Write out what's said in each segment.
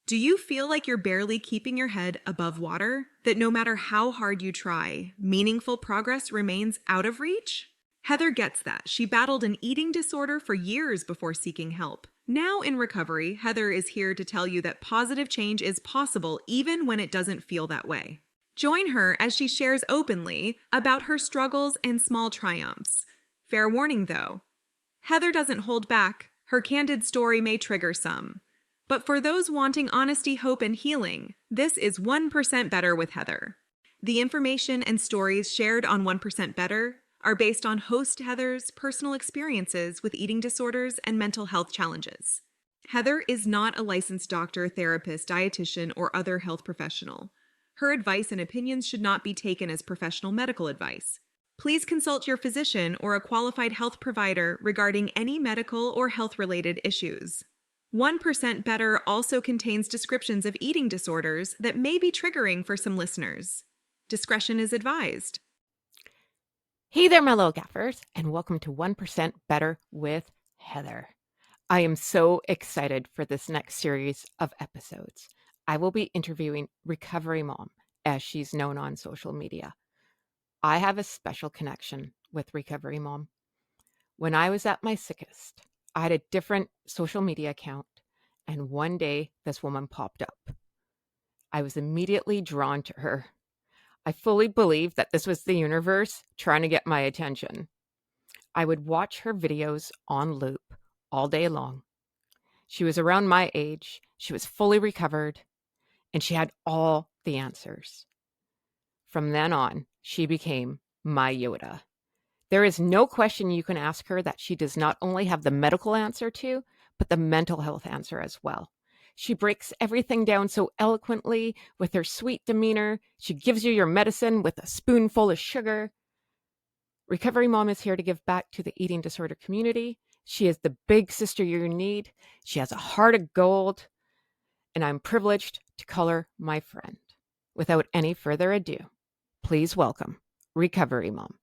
Do you feel like you're barely keeping your head above water? That no matter how hard you try, meaningful progress remains out of reach? Heather gets that. She battled an eating disorder for years before seeking help. Now in recovery, Heather is here to tell you that positive change is possible even when it doesn't feel that way. Join her as she shares openly about her struggles and small triumphs. Fair warning though, Heather doesn't hold back. Her candid story may trigger some. But for those wanting honesty, hope, and healing, this is 1% Better with Heather. The information and stories shared on 1% Better are based on host Heather's personal experiences with eating disorders and mental health challenges. Heather is not a licensed doctor, therapist, dietitian, or other health professional. Her advice and opinions should not be taken as professional medical advice. Please consult your physician or a qualified health provider regarding any medical or health-related issues. 1% Better also contains descriptions of eating disorders that may be triggering for some listeners. Discretion is advised. Hey there, my little gaffers, and welcome to 1% Better with Heather. I am so excited for this next series of episodes. I will be interviewing Recovery Mom, as she's known on social media. I have a special connection with Recovery Mom. When I was at my sickest, I had a different social media account, and one day this woman popped up. I was immediately drawn to her. I fully believed that this was the universe trying to get my attention. I would watch her videos on loop all day long. She was around my age, she was fully recovered, and she had all the answers. From then on, she became my Yoda. There is no question you can ask her that she does not only have the medical answer to, but the mental health answer as well. She breaks everything down so eloquently with her sweet demeanor. She gives you your medicine with a spoonful of sugar. Recovery Mom is here to give back to the eating disorder community. She is the big sister you need. She has a heart of gold, and I'm privileged to call her my friend. Without any further ado, please welcome Recovery Mom.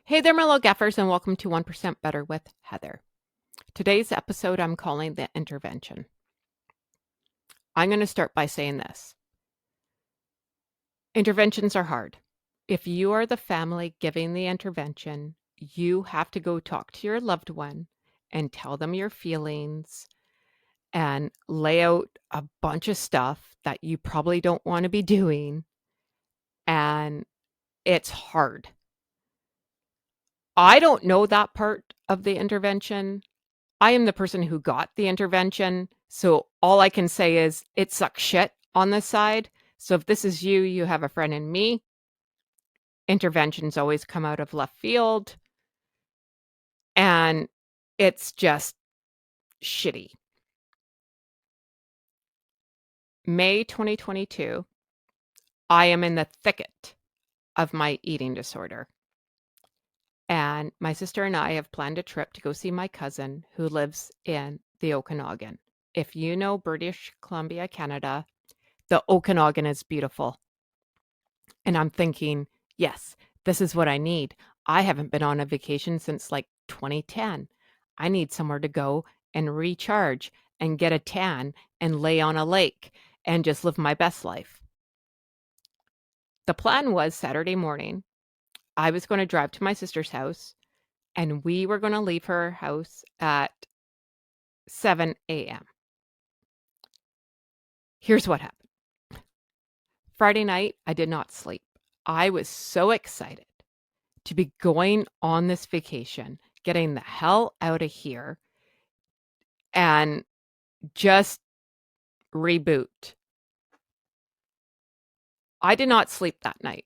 Hey there, my little gaffers, and welcome to 1% Better with Heather. Today's episode I'm calling The Intervention. I'm going to start by saying this. Interventions are hard. If you are the family giving the intervention, you have to go talk to your loved one and tell them your feelings and lay out a bunch of stuff that you probably don't want to be doing. And it's hard. I don't know that part of the intervention. I am the person who got the intervention. So all I can say is it sucks shit on this side. So if this is you, you have a friend in me. Interventions always come out of left field. And it's just shitty. May 2022, I am in the thicket of my eating disorder. And my sister and I have planned a trip to go see my cousin who lives in the Okanagan. If you know British Columbia, Canada, the Okanagan is beautiful. And I'm thinking, yes, this is what I need. I haven't been on a vacation since like 2010. I need somewhere to go and recharge and get a tan and lay on a lake and just live my best life. The plan was Saturday morning, I was going to drive to my sister's house and we were going to leave her house at 7 a.m. Here's what happened. Friday night, I did not sleep. I was so excited to be going on this vacation, getting the hell out of here, and just reboot. I did not sleep that night.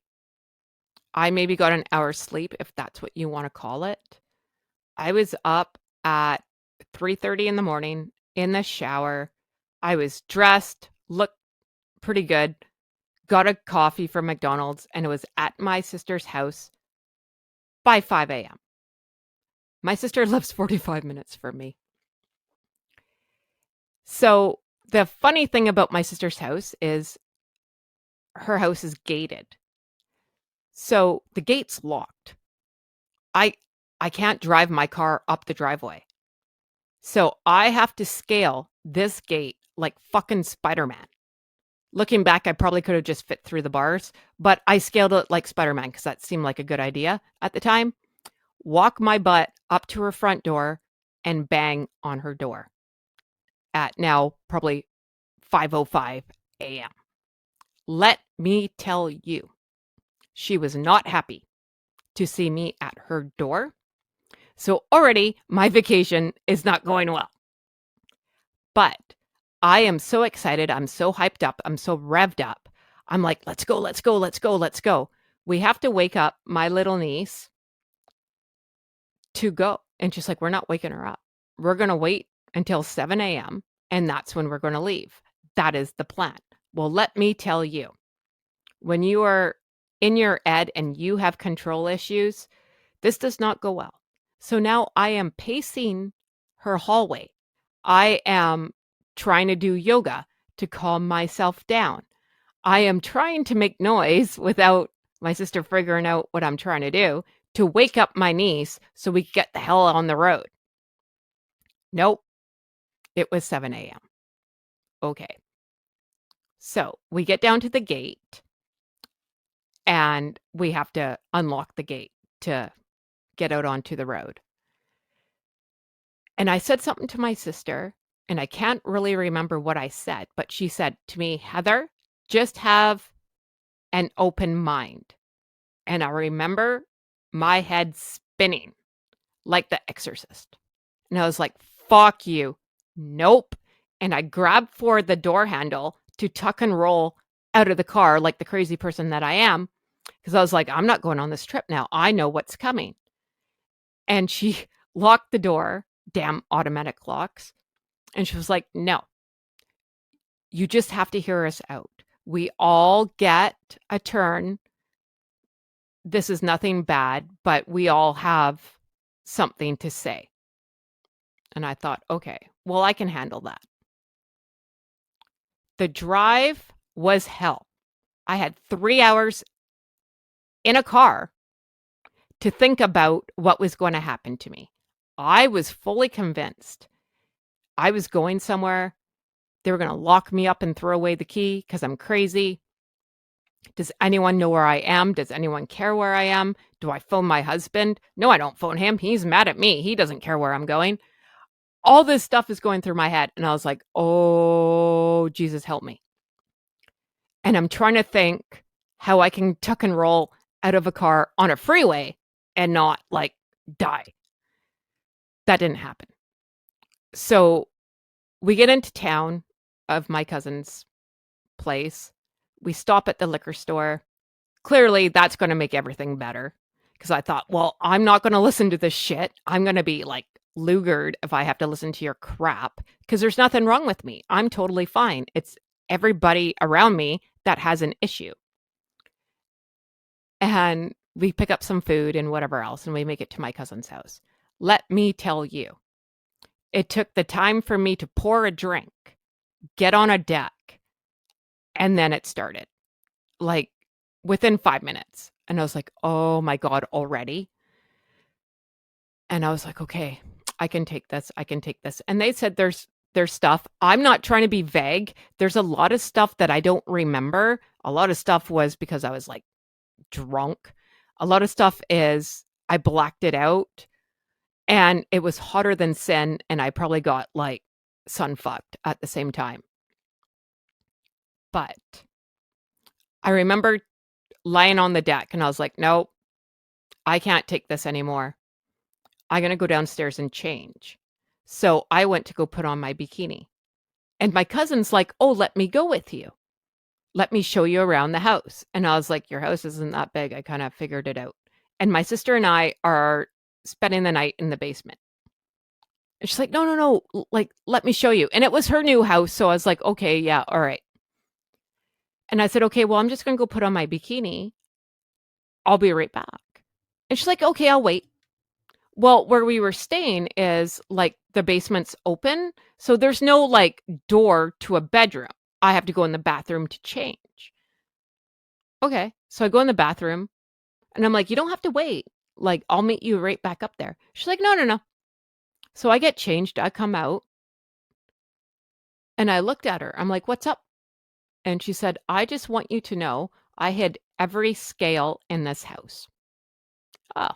I maybe got an hour's sleep, if that's what you want to call it. I was up at 3:30 in the morning in the shower. I was dressed, looked pretty good, got a coffee from McDonald's, and it was at my sister's house by 5 a.m. My sister lives 45 minutes from me. So the funny thing about my sister's house is her house is gated. So the gate's locked. I can't drive my car up the driveway. So I have to scale this gate like fucking Spider-Man. Looking back, I probably could have just fit through the bars, but I scaled it like Spider-Man because that seemed like a good idea at the time. Walk my butt up to her front door and bang on her door at now probably 5:05 a.m. Let me tell you, she was not happy to see me at her door. So already my vacation is not going well. But I am so excited. I'm so hyped up. I'm so revved up. I'm like, let's go, let's go, let's go, let's go. We have to wake up my little niece to go. And she's like, we're not waking her up. We're going to wait until 7 a.m. and that's when we're going to leave. That is the plan. Well, let me tell you, when you are in your ed and you have control issues, this does not go well. So now I am pacing her hallway. I am trying to do yoga to calm myself down. I am trying to make noise without my sister figuring out what I'm trying to do to wake up my niece so we can get the hell on the road. Nope. It was 7 a.m. Okay. So we get down to the gate and we have to unlock the gate to get out onto the road. And I said something to my sister, and I can't really remember what I said, but she said to me, Heather, just have an open mind. And I remember my head spinning like the exorcist. And I was like, fuck you. Nope. And I grabbed for the door handle to tuck and roll out of the car like the crazy person that I am. Because I was like, I'm not going on this trip now. I know what's coming. And she locked the door, damn automatic locks. And she was like, no, you just have to hear us out. We all get a turn. This is nothing bad, but we all have something to say. And I thought, okay, well, I can handle that. The drive was hell. I had 3 hours in a car to think about what was going to happen to me. I was fully convinced I was going somewhere. They were going to lock me up and throw away the key because I'm crazy. Does anyone know where I am? Does anyone care where I am? Do I phone my husband? No, I don't phone him. He's mad at me. He doesn't care where I'm going. All this stuff is going through my head. And I was like, oh, Jesus, help me. And I'm trying to think how I can tuck and roll out of a car on a freeway and not like die. That didn't happen. So we get into town of my cousin's place. We stop at the liquor store. Clearly, that's going to make everything better. Because I thought, well, I'm not going to listen to this shit. I'm going to be like lugered if I have to listen to your crap. Because there's nothing wrong with me. I'm totally fine. It's everybody around me that has an issue. And we pick up some food and whatever else, and we make it to my cousin's house. Let me tell you, it took the time for me to pour a drink, get on a deck, and then it started. Like within 5 minutes. And I was like, oh my God, already? And I was like, okay, I can take this. I can take this. And they said there's stuff. I'm not trying to be vague. There's a lot of stuff that I don't remember. A lot of stuff was because I was like drunk. A lot of stuff is I blacked it out and it was hotter than sin. And I probably got like sun fucked at the same time. But I remember lying on the deck and I was like, no, I can't take this anymore. I'm going to go downstairs and change. So I went to go put on my bikini. And my cousin's like, oh, let me go with you. Let me show you around the house. And I was like, your house isn't that big. I kind of figured it out. And my sister and I are spending the night in the basement. And she's like, no. Like, let me show you. And it was her new house. So I was like, okay, yeah, all right. And I said, okay, well, I'm just going to go put on my bikini. I'll be right back. And she's like, okay, I'll wait. Well, where we were staying is like the basement's open. So there's no like door to a bedroom. I have to go in the bathroom to change. Okay. So I go in the bathroom and I'm like, you don't have to wait. Like, I'll meet you right back up there. She's like, no, no, no. So I get changed. I come out and I looked at her. I'm like, what's up? And she said, I just want you to know I hit every scale in this house. Oh,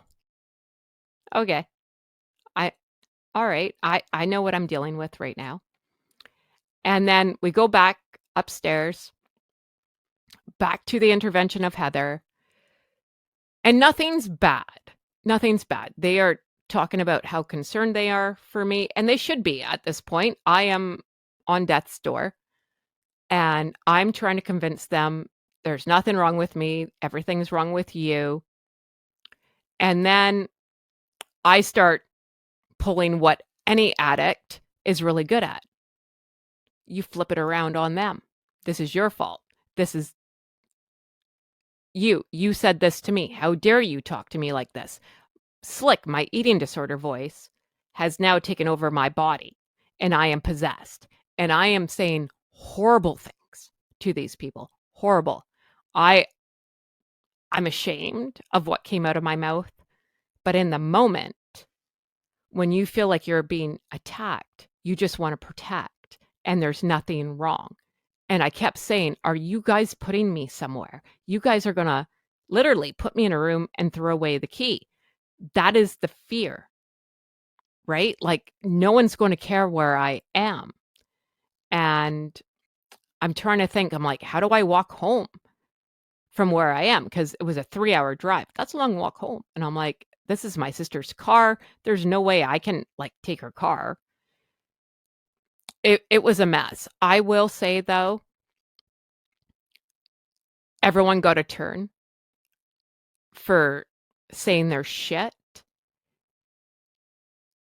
okay. I, all right. I know what I'm dealing with right now. And then we go back upstairs, back to the intervention of Heather. And nothing's bad. Nothing's bad. They are talking about how concerned they are for me, and they should be at this point. I am on death's door, and I'm trying to convince them there's nothing wrong with me. Everything's wrong with you. And then I start pulling what any addict is really good at. You flip it around on them. This is your fault. This is you. You said this to me. How dare you talk to me like this? Slick, my eating disorder voice, has now taken over my body, and I am possessed, and I am saying horrible things to these people. Horrible. I'm ashamed of what came out of my mouth, but in the moment, when you feel like you're being attacked, you just want to protect, and there's nothing wrong. And I kept saying, are you guys putting me somewhere? You guys are going to literally put me in a room and throw away the key. That is the fear, right? Like, no one's going to care where I am. And I'm trying to think, I'm like, how do I walk home from where I am? Because it was a 3-hour drive. That's a long walk home. And I'm like, this is my sister's car. There's no way I can like take her car. It was a mess. I will say though, everyone got a turn for saying their shit.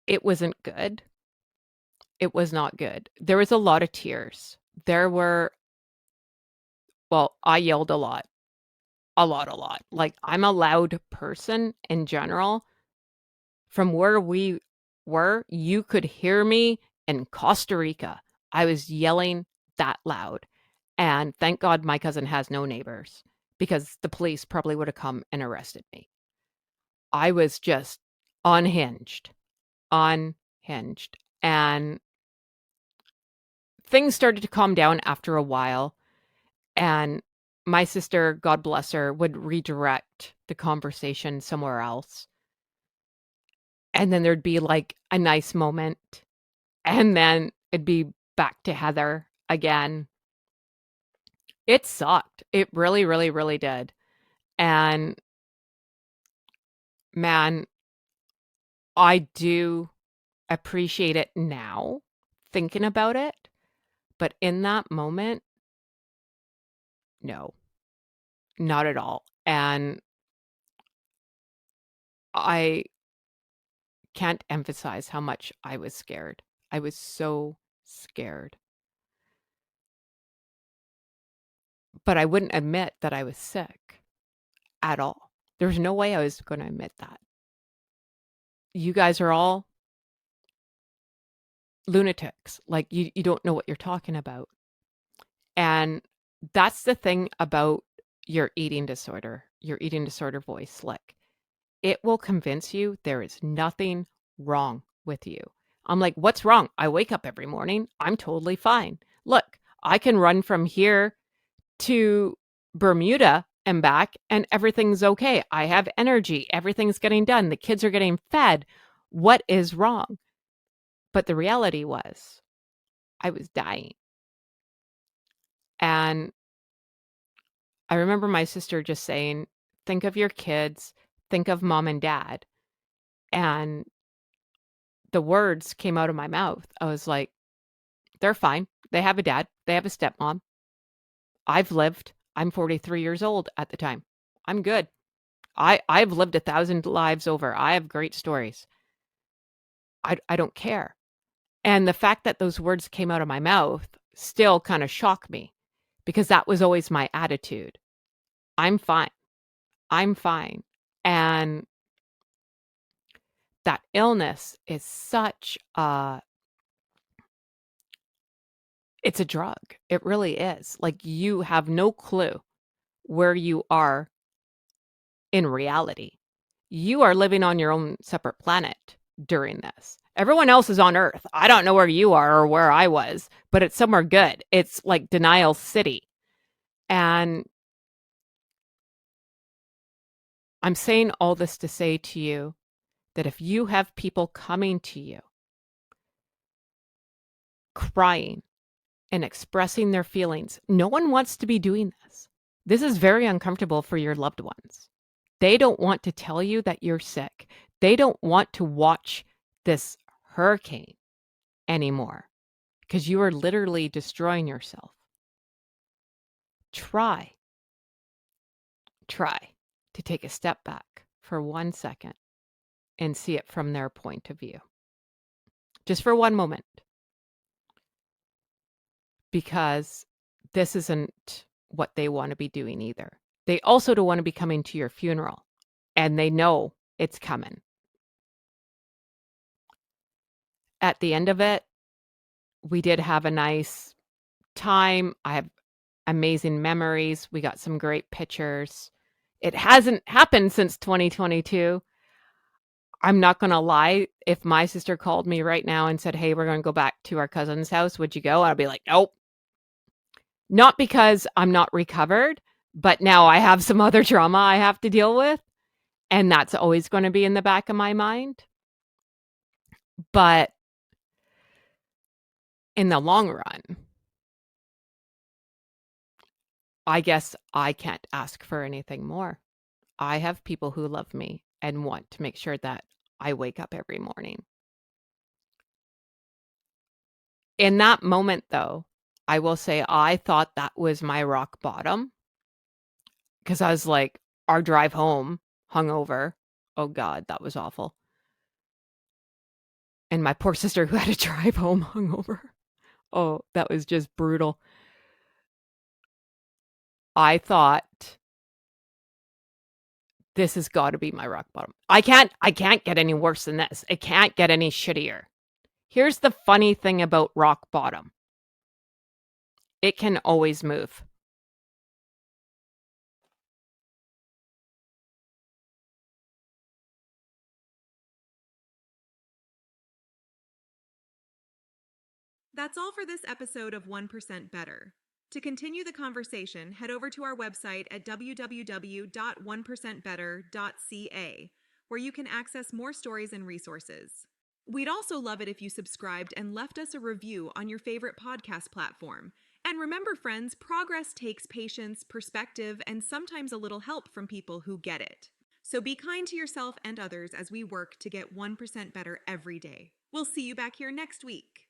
It wasn't good. It was not good. There was a lot of tears. Well, I yelled a lot. A lot. Like, I'm a loud person in general. From where we were, you could hear me in Costa Rica. I was yelling that loud. And thank God my cousin has no neighbors, because the police probably would have come and arrested me. I was just unhinged. And things started to calm down after a while. And my sister, God bless her, would redirect the conversation somewhere else. And then there'd be like a nice moment. And then it'd be back to Heather again. It sucked. It really, really, really did. And man, I do appreciate it now, thinking about it. But in that moment, no, not at all. And I can't emphasize how much I was scared. I was so scared. But I wouldn't admit that I was sick at all. There was no way I was going to admit that. You guys are all lunatics. Like, you don't know what you're talking about. And that's the thing about your eating disorder voice, Slick. It will convince you there is nothing wrong with you. I'm like, what's wrong? I wake up every morning. I'm totally fine. Look, I can run from here to Bermuda and back, and everything's okay. I have energy. Everything's getting done. The kids are getting fed. What is wrong? But the reality was, I was dying. And I remember my sister just saying, think of your kids, think of mom and dad. And the words came out of my mouth. I was like, they're fine. They have a dad. They have a stepmom. I've lived. I'm 43 years old at the time. I'm good. I've lived 1,000 lives over. I have great stories. I don't care. And the fact that those words came out of my mouth still kind of shocked me, because that was always my attitude. I'm fine. I'm fine. And that illness is such it's a drug. It really is. Like, you have no clue where you are in reality. You are living on your own separate planet during this. Everyone else is on Earth. I don't know where you are or where I was, but it's somewhere good. It's like Denial City. And I'm saying all this to say to you that if you have people coming to you, crying and expressing their feelings, no one wants to be doing this. This is very uncomfortable for your loved ones. They don't want to tell you that you're sick. They don't want to watch this hurricane anymore because you are literally destroying yourself. Try to take a step back for 1 second and see it from their point of view. Just for one moment. Because this isn't what they want to be doing either. They also don't want to be coming to your funeral, and they know it's coming. At the end of it, we did have a nice time. I have amazing memories. We got some great pictures. It hasn't happened since 2022. I'm not going to lie. If my sister called me right now and said, hey, we're going to go back to our cousin's house, would you go? I'd be like, nope. Not because I'm not recovered, but now I have some other trauma I have to deal with. And that's always going to be in the back of my mind. But in the long run, I guess I can't ask for anything more. I have people who love me and want to make sure that I wake up every morning. In that moment, though, I will say I thought that was my rock bottom. Because I was like, our drive home, hungover. Oh, God, that was awful. And my poor sister who had to drive home hungover. Oh, that was just brutal. I thought this has got to be my rock bottom. I can't get any worse than this. It can't get any shittier. Here's the funny thing about rock bottom. It can always move. That's all for this episode of 1% Better. To continue the conversation, head over to our website at www.1percentbetter.ca, where you can access more stories and resources. We'd also love it if you subscribed and left us a review on your favorite podcast platform. And remember, friends, progress takes patience, perspective, and sometimes a little help from people who get it. So be kind to yourself and others as we work to get 1% better every day. We'll see you back here next week.